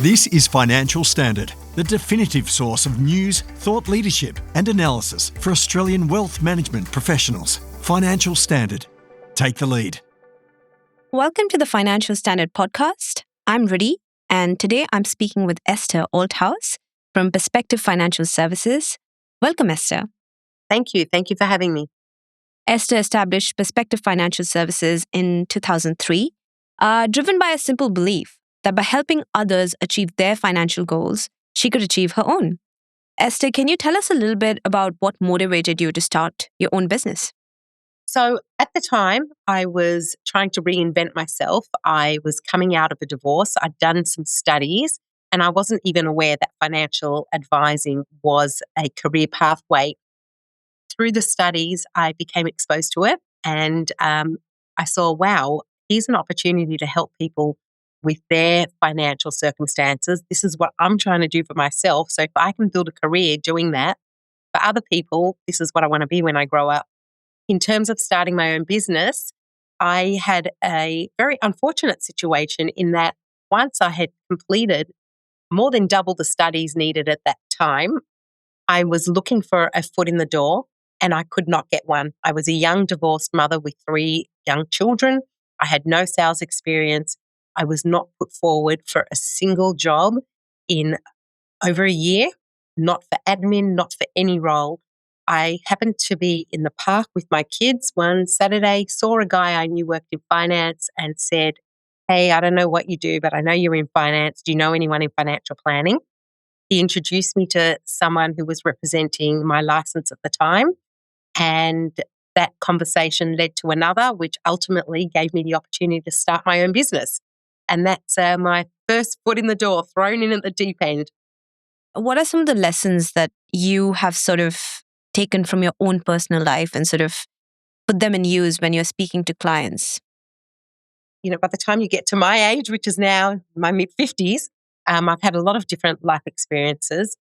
This is Financial Standard, the definitive source of news, thought leadership and analysis for Australian wealth management professionals. Financial Standard. Take the lead. Welcome to the Financial Standard podcast. I'm Rudy, and today I'm speaking with Esther Althaus from Perspective Financial Services. Welcome, Esther. Thank you. Thank you for having me. Esther established Perspective Financial Services in 2003, driven by a simple belief that by helping others achieve their financial goals, she could achieve her own. Esther, can you tell us a little bit about what motivated you to start your own business? So at the time, I was trying to reinvent myself. I was coming out of a divorce. I'd done some studies, and I wasn't even aware that financial advising was a career pathway. Through the studies, I became exposed to it, and I saw, wow, here's an opportunity to help people with their financial circumstances. This is what I'm trying to do for myself. So if I can build a career doing that for other people, this is what I want to be when I grow up. In terms of starting my own business, I had a very unfortunate situation in that once I had completed more than double the studies needed at that time, I was looking for a foot in the door and I could not get one. I was a young divorced mother with 3 young children. I had no sales experience. I was not put forward for a single job in over a year, not for admin, not for any role. I happened to be in the park with my kids one Saturday, saw a guy I knew worked in finance and said, "Hey, I don't know what you do, but I know you're in finance. Do you know anyone in financial planning?" He introduced me to someone who was representing my license at the time. And that conversation led to another, which ultimately gave me the opportunity to start my own business. And that's my first foot in the door, thrown in at the deep end. What are some of the lessons that you have sort of taken from your own personal life and sort of put them in use when you're speaking to clients? By the time you get to my age, which is now my mid-50s, I've had a lot of different life experiences.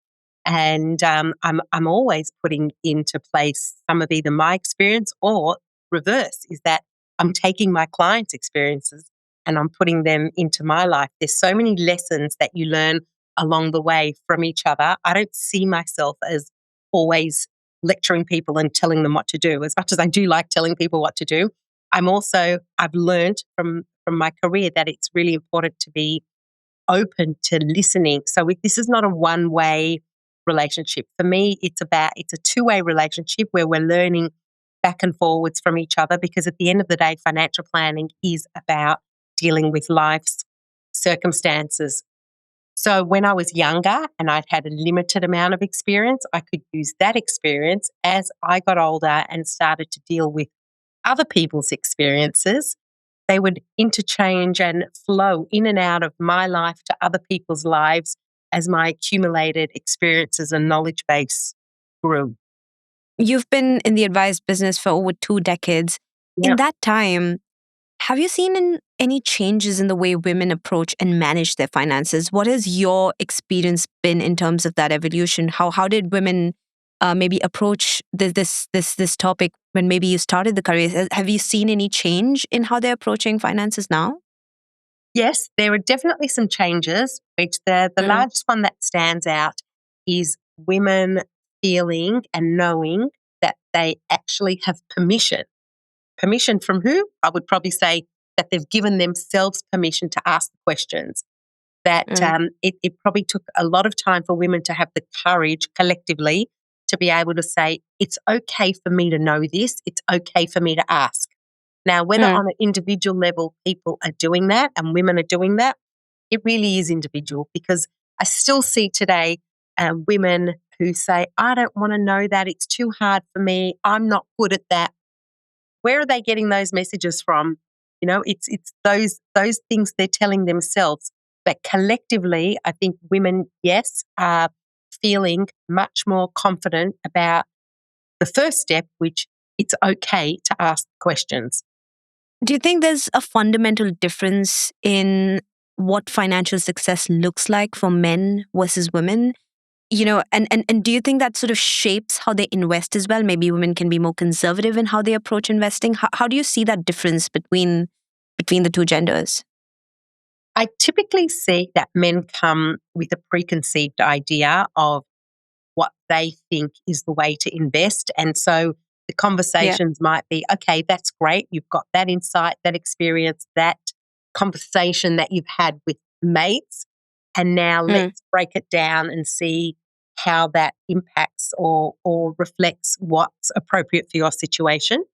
And I'm always putting into place some of either my experience or reverse, is that I'm taking my clients' experiences and I'm putting them into my life. There's so many lessons that you learn along the way from each other. I don't see myself as always lecturing people and telling them what to do. As much as I do like telling people what to do, I've learned from my career that it's really important to be open to listening. So this is not a one-way relationship. For me, it's a two-way relationship where we're learning back and forwards from each other, because at the end of the day, financial planning is about dealing with life's circumstances. So when I was younger and I'd had a limited amount of experience, I could use that experience as I got older and started to deal with other people's experiences. They would interchange and flow in and out of my life to other people's lives as my accumulated experiences and knowledge base grew. You've been in the advice business for over 2 decades. Yeah. In that time, have you seen any changes in the way women approach and manage their finances? What has your experience been in terms of that evolution? How did women maybe approach this topic when maybe you started the career? Have you seen any change in how they're approaching finances now? Yes, there are definitely some changes, which the largest one that stands out is women feeling and knowing that they actually have permission. Permission from who? I would probably say that they've given themselves permission to ask the questions. That it probably took a lot of time for women to have the courage collectively to be able to say, it's okay for me to know this, it's okay for me to ask. Now, whether on an individual level people are doing that and women are doing that, it really is individual, because I still see today women who say, I don't want to know that, it's too hard for me, I'm not good at that. Where are they getting those messages from? It's those things they're telling themselves. But collectively, I think women, yes, are feeling much more confident about the first step, which it's okay to ask questions. Do you think there's a fundamental difference in what financial success looks like for men versus women? And do you think that sort of shapes how they invest as well? Maybe women can be more conservative in how they approach investing. How do you see that difference between the two genders? I typically see that men come with a preconceived idea of what they think is the way to invest. And so the Yeah. conversations might be, okay, that's great. You've got that insight, that experience, that conversation that you've had with mates. And now Mm, let's break it down and see how that impacts or reflects what's appropriate for your situation.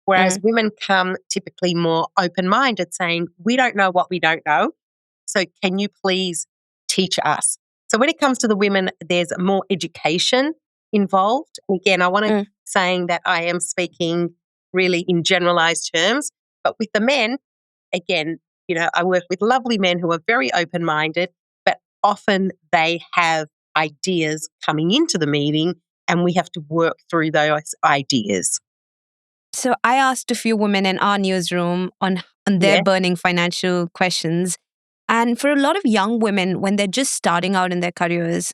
Whereas mm, women come typically more open minded, saying, we don't know what we don't know. So can you please teach us? So when it comes to the women, there's more education involved. Again, I want to mm. saying that I am speaking really in generalized terms, but with the men, again, I work with lovely men who are very open minded, but often they have ideas coming into the meeting and we have to work through those ideas. So I asked a few women in our newsroom on their Yeah. burning financial questions. And for a lot of young women, when they're just starting out in their careers,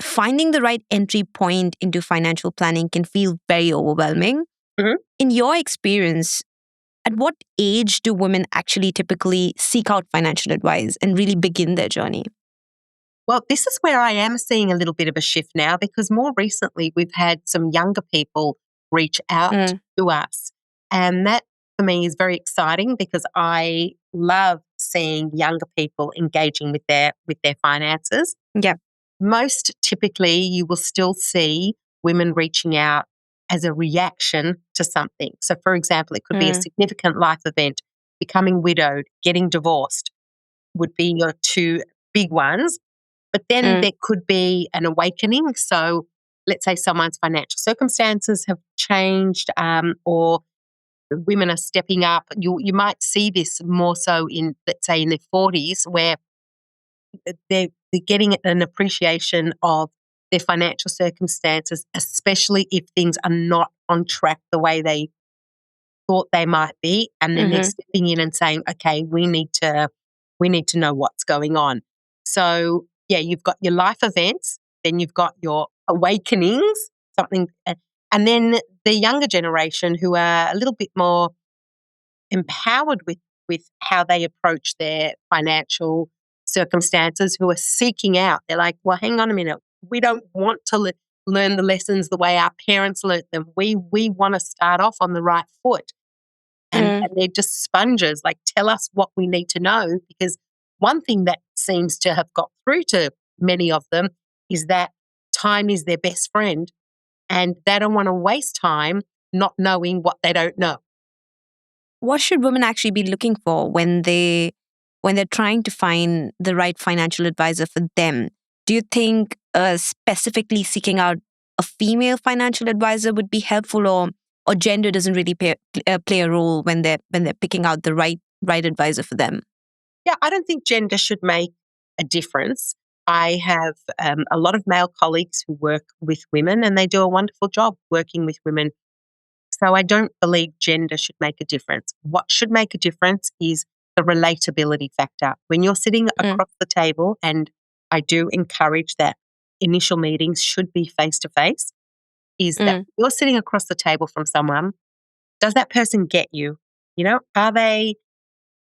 finding the right entry point into financial planning can feel very overwhelming. Mhm. In your experience, at what age do women actually typically seek out financial advice and really begin their journey? Well, this is where I am seeing a little bit of a shift now because more recently we've had some younger people reach out Mm, to us. And that for me is very exciting because I love seeing younger people engaging with their finances. yeah. Most typically you will still see women reaching out as a reaction to something. So for example, it could be a Mm, significant life event, becoming widowed, getting divorced would be your two big ones, but then mm, there could be an awakening. So let's say someone's financial circumstances have changed, or women are stepping up. You might see this more so in, let's say, in their 40s, where they're getting an appreciation of their financial circumstances, especially if things are not on track the way they thought they might be, and then they're mm-hmm. stepping in and saying, "Okay, we need to know what's going on." So, yeah, you've got your life events, then you've got your awakenings, something, and then the younger generation who are a little bit more empowered with how they approach their financial circumstances, who are seeking out. They're like, "Well, hang on a minute. We don't want to learn the lessons the way our parents learnt them. We want to start off on the right foot." And Mm. and they're just sponges, like, tell us what we need to know, because one thing that seems to have got through to many of them is that time is their best friend, and they don't wanna waste time not knowing what they don't know. What should women actually be looking for when they're trying to find the right financial advisor for them? Do you think specifically seeking out a female financial advisor would be helpful, or gender doesn't really play a role when they're picking out the right advisor for them? Yeah, I don't think gender should make a difference. I have, a lot of male colleagues who work with women, and they do a wonderful job working with women. So I don't believe gender should make a difference. What should make a difference is the relatability factor. When you're sitting Mm, across the table, and I do encourage that initial meetings should be face to face, is that mm, you're sitting across the table from someone, does that person get you? Are they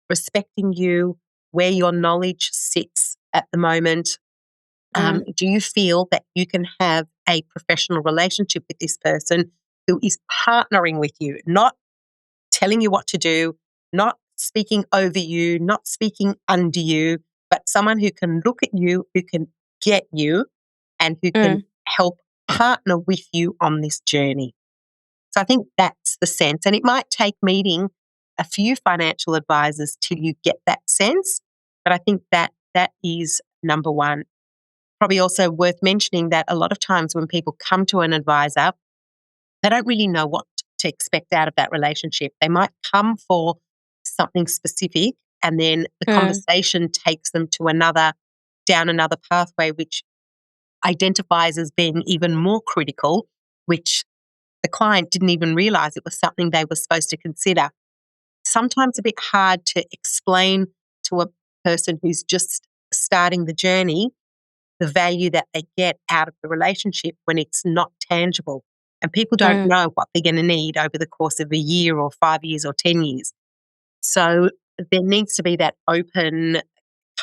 respecting you where your knowledge sits at the moment? mm, Do you feel that you can have a professional relationship with this person who is partnering with you, not telling you what to do, not speaking over you, not speaking under you, but someone who can look at you, who can get you, and who can mm. help partner with you on this journey? So I think that's the sense. And it might take meeting a few financial advisors till you get that sense. But I think that is number one. Probably also worth mentioning that a lot of times when people come to an advisor, they don't really know what to expect out of that relationship. They might come for something specific, and then the Mm. conversation takes them to down another pathway, which identifies as being even more critical, which the client didn't even realize it was something they were supposed to consider. Sometimes a bit hard to explain to a person who's just starting the journey the value that they get out of the relationship when it's not tangible. And people don't Mm. know what they're going to need over the course of a year or 5 years or 10 years. So there needs to be that open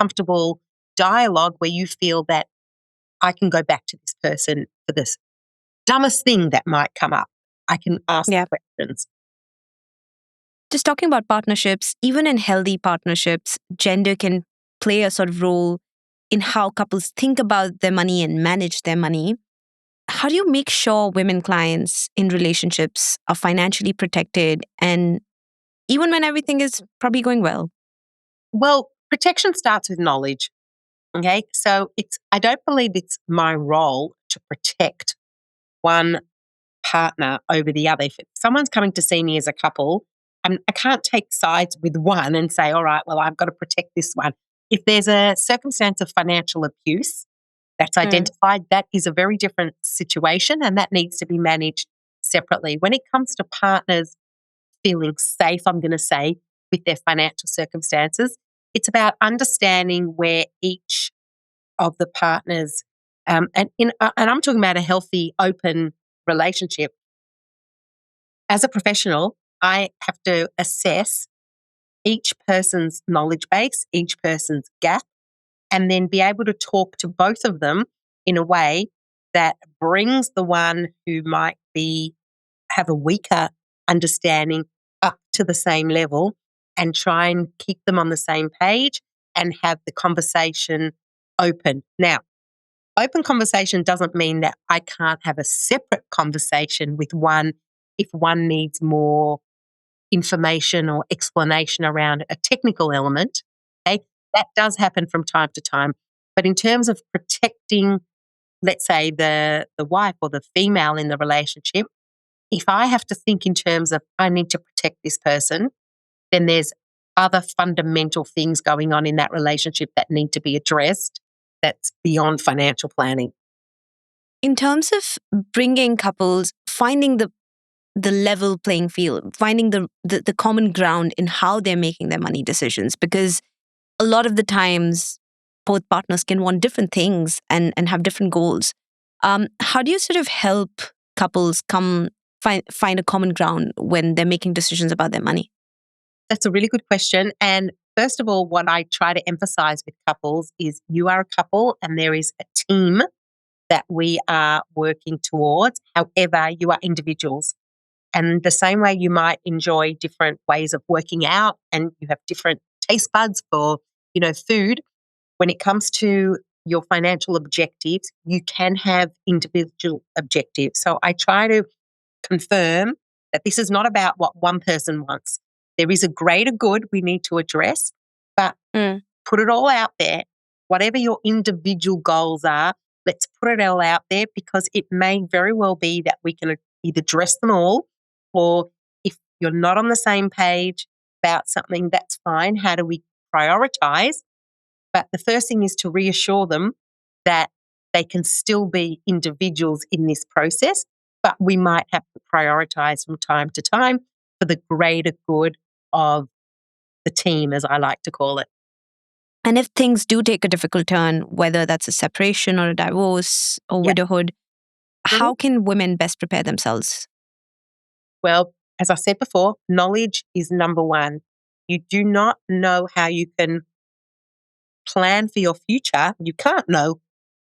comfortable dialogue where you feel that I can go back to this person for this dumbest thing that might come up. I can ask Yeah. questions. Just talking about partnerships, even in healthy partnerships, gender can play a sort of role in how couples think about their money and manage their money. How do you make sure women clients in relationships are financially protected and even when everything is probably going well? Well, protection starts with knowledge. Okay. So I don't believe it's my role to protect one partner over the other. If someone's coming to see me as a couple, I can't take sides with one and say, all right, well, I've got to protect this one. If there's a circumstance of financial abuse that's identified, that is a very different situation and that needs to be managed separately. When it comes to partners feeling safe, I'm going to say, with their financial circumstances, it's about understanding where each of the partners, and I'm talking about a healthy, open relationship. As a professional, I have to assess each person's knowledge base, each person's gap, and then be able to talk to both of them in a way that brings the one who might have a weaker understanding up to the same level and try and keep them on the same page and have the conversation open. Now, open conversation doesn't mean that I can't have a separate conversation with one if one needs more information or explanation around a technical element. Okay, that does happen from time to time. But in terms of protecting, let's say, the wife or the female in the relationship, if I have to think in terms of I need to protect this person, then there's other fundamental things going on in that relationship that need to be addressed that's beyond financial planning. In terms of bringing couples, finding the level playing field, finding the common ground in how they're making their money decisions, because a lot of the times both partners can want different things and have different goals. How do you sort of help couples find a common ground when they're making decisions about their money? That's a really good question. And first of all, what I try to emphasize with couples is you are a couple and there is a team that we are working towards. However, you are individuals. And the same way you might enjoy different ways of working out and you have different taste buds for, food, when it comes to your financial objectives, you can have individual objectives. So I try to confirm that this is not about what one person wants. There is a greater good we need to address, but put it all out there. Whatever your individual goals are, let's put it all out there because it may very well be that we can either address them all, or if you're not on the same page about something, that's fine. How do we prioritize? But the first thing is to reassure them that they can still be individuals in this process, but we might have to prioritize from time to time for the greater good of the team, as I like to call it. And if things do take a difficult turn, whether that's a separation or a divorce or widowhood, how can women best prepare themselves? Well, as I said before, knowledge is number one. You do not know how you can plan for your future. You can't know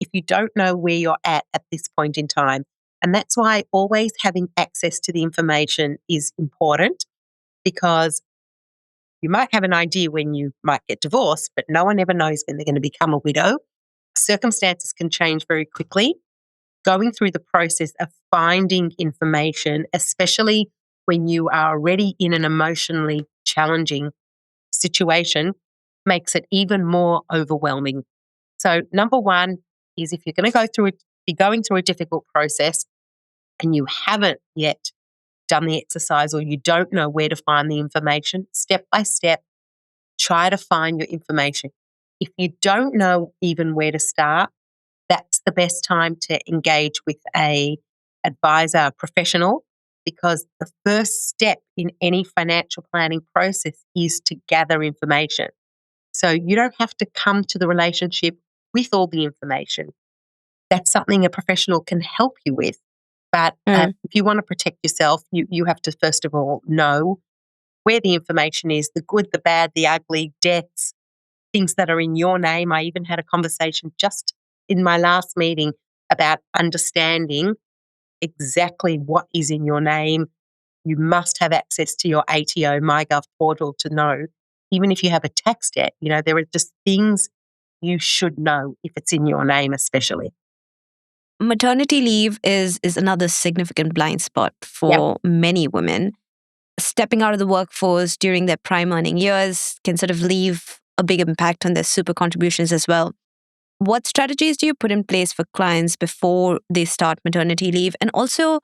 if you don't know where you're at this point in time. And that's why always having access to the information is important, because you might have an idea when you might get divorced, but no one ever knows when they're going to become a widow. Circumstances can change very quickly. Going through the process of finding information, especially when you are already in an emotionally challenging situation, makes it even more overwhelming. So number one is if you're going to be going through a difficult process and you haven't yet done the exercise or you don't know where to find the information, step by step, try to find your information. If you don't know even where to start, that's the best time to engage with a advisor, a professional, because the first step in any financial planning process is to gather information. So you don't have to come to the relationship with all the information. That's something a professional can help you with. But if you want to protect yourself, you have to first of all know where the information is, the good, the bad, the ugly, debts, things that are in your name. I even had a conversation just in my last meeting about understanding exactly what is in your name. You must have access to your ATO MyGov portal to know, even if you have a tax debt, there are just things you should know if it's in your name, especially. Maternity leave is another significant blind spot Yep. for many women. Stepping out of the workforce during their prime earning years can sort of leave a big impact on their super contributions as well. What strategies do you put in place for clients before they start maternity leave? And also,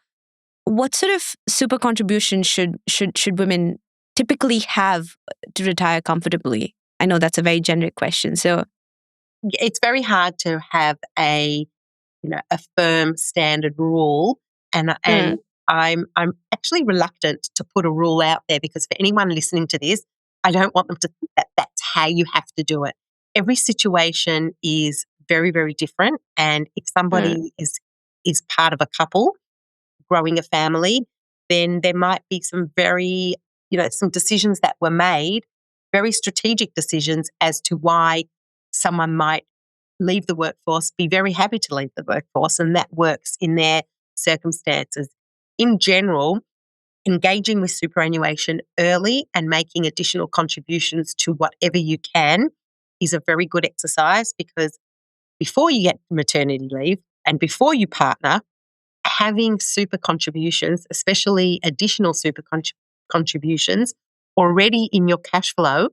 what sort of super contribution should women typically have to retire comfortably? I know that's a very generic question. So, It's very hard to have a firm standard rule, and mm, I'm actually reluctant to put a rule out there, because for anyone listening to this, I don't want them to think that that's how you have to do it. Every situation is very, very different, and if mm, somebody is part of a couple growing a family, then there might be some some decisions that were made, very strategic decisions as to why someone might leave the workforce, be very happy to leave the workforce, and that works in their circumstances. In general, engaging with superannuation early and making additional contributions to whatever you can is a very good exercise, because before you get maternity leave and before you partner, having super contributions, especially additional contributions, already in your cash flow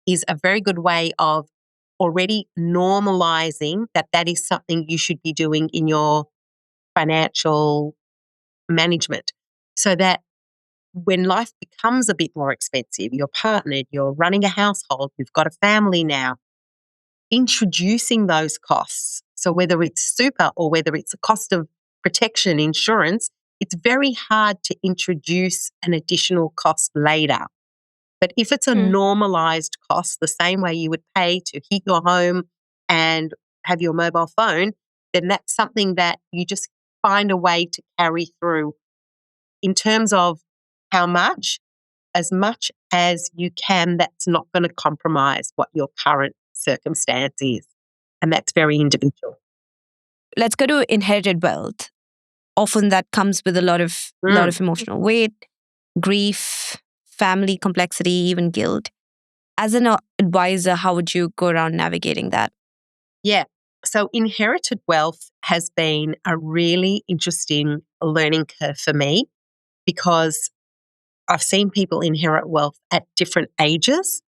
is a very good way of already normalizing that is something you should be doing in your financial management, so that when life becomes a bit more expensive, you're partnered, you're running a household, you've got a family now, introducing those costs. So whether it's super or whether it's a cost of protection insurance, it's very hard to introduce an additional cost later. But if it's a mm. normalized cost, the same way you would pay to heat your home and have your mobile phone, then that's something that you just find a way to carry through. In terms of how much, as much as you can, that's not going to compromise what your current circumstance is. And that's very individual. Let's go to inherited wealth. Often that comes with a lot Mm, of emotional weight, grief, family complexity, even guilt. As an advisor, how would you go around navigating that? yeah. So inherited wealth has been a really interesting learning curve for me, because I've seen people inherit wealth at different ages,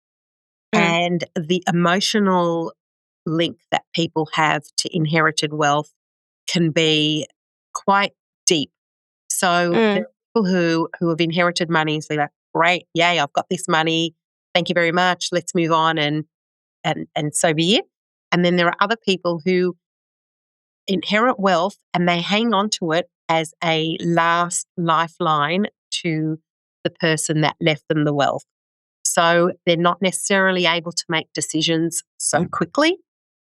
Mm, and the emotional link that people have to inherited wealth can be quite deep. So there mm, are people who have inherited money and say like, great, yay, I've got this money. Thank you very much. Let's move on, and so be it. And then there are other people who inherit wealth and they hang on to it as a last lifeline to the person that left them the wealth. So they're not necessarily able to make decisions so quickly.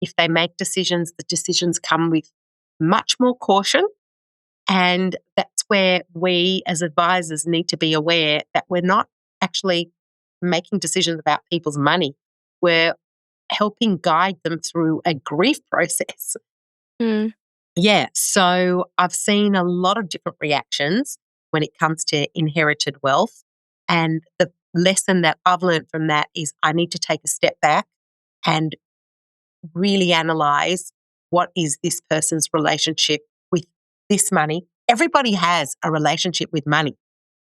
If they make decisions, the decisions come with much more caution. And that's where we as advisors need to be aware that we're not actually making decisions about people's money. We're helping guide them through a grief process. mm. Yeah. So I've seen a lot of different reactions when it comes to inherited wealth. And the lesson that I've learned from that is I need to take a step back and really analyze what is this person's relationship with this money. Everybody has a relationship with money,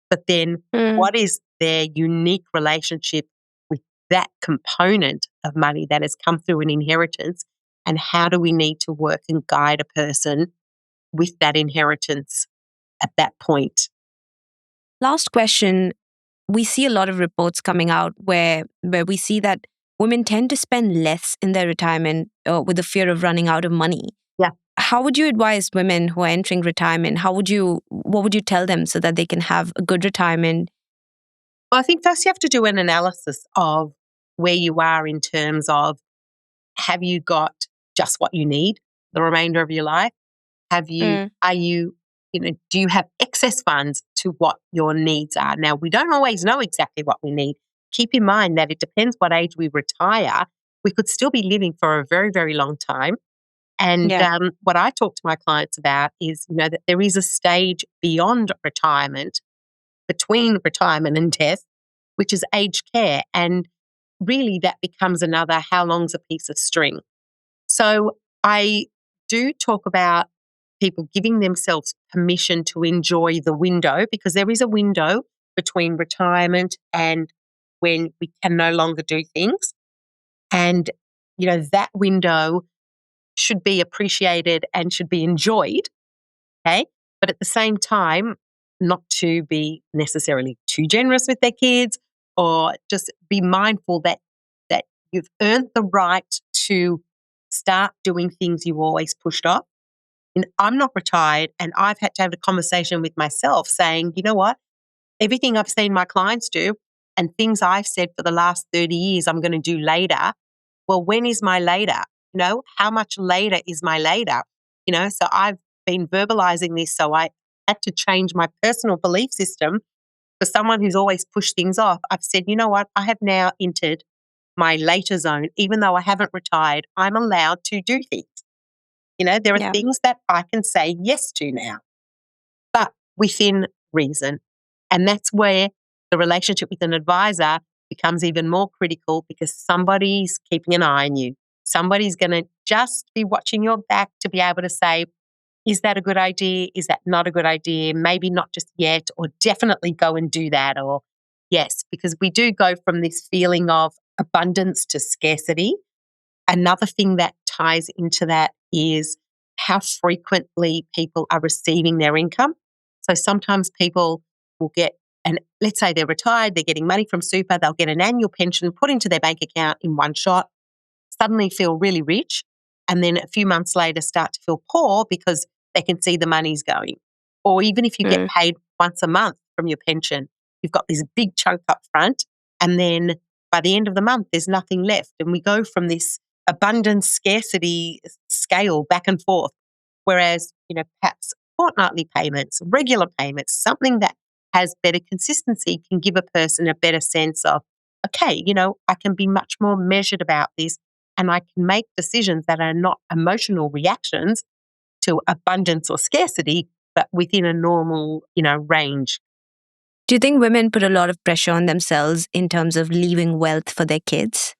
but then Mm. what is their unique relationship with that component of money that has come through an inheritance? And how do we need to work and guide a person with that inheritance at that point? Last question. We see a lot of reports coming out where we see that women tend to spend less in their retirement with the fear of running out of money. Yeah. How would you advise women who are entering retirement? What would you tell them so that they can have a good retirement? Well, I think first you have to do an analysis of where you are in terms of, have you got just what you need the remainder of your life? Mm, Are you, do you have excess funds to what your needs are? Now, we don't always know exactly what we need. Keep in mind that it depends what age we retire. we could still be living for a very, very long time. And Yeah. what I talk to my clients about is, that there is a stage beyond retirement, between retirement and death, which is aged care. And really that becomes another how long's a piece of string. So I do talk about people giving themselves permission to enjoy the window, because there is a window between retirement and when we can no longer do things. And, that window should be appreciated and should be enjoyed. Okay. But at the same time, not to be necessarily too generous with their kids, or just be mindful that you've earned the right to start doing things you always pushed off. And I'm not retired, and I've had to have a conversation with myself saying, you know what? Everything I've seen my clients do and things I've said for the last 30 years I'm going to do later. Well, when is my later? How much later is my later? So I've been verbalizing this. So I had to change my personal belief system. For someone who's always pushed things off, I've said, you know what? I have now entered my later zone. Even though I haven't retired, I'm allowed to do things. There are Yeah. things that I can say yes to now, but within reason. And that's where the relationship with an advisor becomes even more critical, because somebody's keeping an eye on you. Somebody's going to just be watching your back to be able to say, is that a good idea? Is that not a good idea? Maybe not just yet, or definitely go and do that, or yes, because we do go from this feeling of abundance to scarcity. Another thing that ties into that is how frequently people are receiving their income. So sometimes people will get, and let's say they're retired, they're getting money from super, they'll get an annual pension put into their bank account in one shot, suddenly feel really rich, and then a few months later start to feel poor because they can see the money's going. Or even if you get paid once a month from your pension, you've got this big chunk up front, and then by the end of the month, there's nothing left. And we go from this abundance scarcity scale back and forth. Whereas, perhaps fortnightly payments, regular payments, something that has better consistency can give a person a better sense of, okay, I can be much more measured about this, and I can make decisions that are not emotional reactions to abundance or scarcity, but within a normal, range. Do you think women put a lot of pressure on themselves in terms of leaving wealth for their kids?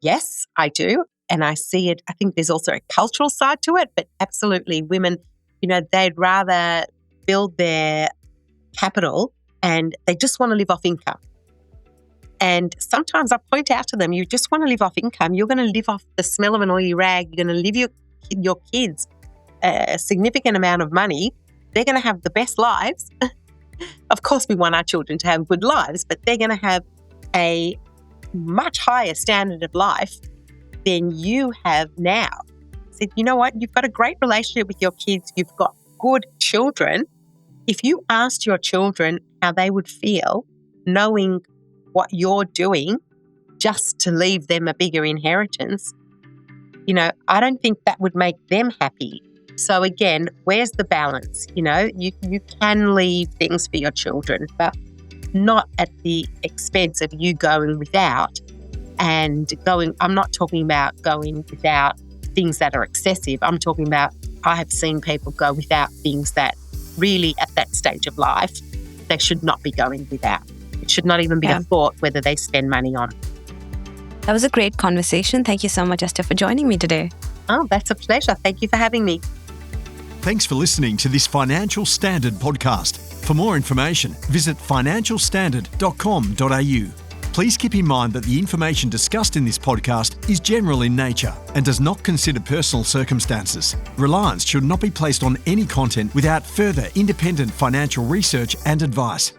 Yes, I do. And I see it. I think there's also a cultural side to it, but absolutely women, they'd rather build their capital and they just want to live off income. And sometimes I point out to them, you just want to live off income. You're going to live off the smell of an oily rag. You're going to leave your kids a significant amount of money. They're going to have the best lives. Of course, we want our children to have good lives, but they're going to have a much higher standard of life than you have now. So, you know what? You've got a great relationship with your kids. You've got good children. If you asked your children how they would feel knowing what you're doing just to leave them a bigger inheritance, I don't think that would make them happy. So again, where's the balance? You can leave things for your children, but not at the expense of you going without I'm not talking about going without things that are excessive. I'm talking about, I have seen people go without things that really at that stage of life, they should not be going without. It should not even be a thought whether they spend money on it. That was a great conversation. Thank you so much, Esther, for joining me today. Oh, that's a pleasure. Thank you for having me. Thanks for listening to this Financial Standard podcast. For more information, visit financialstandard.com.au. Please keep in mind that the information discussed in this podcast is general in nature and does not consider personal circumstances. Reliance should not be placed on any content without further independent financial research and advice.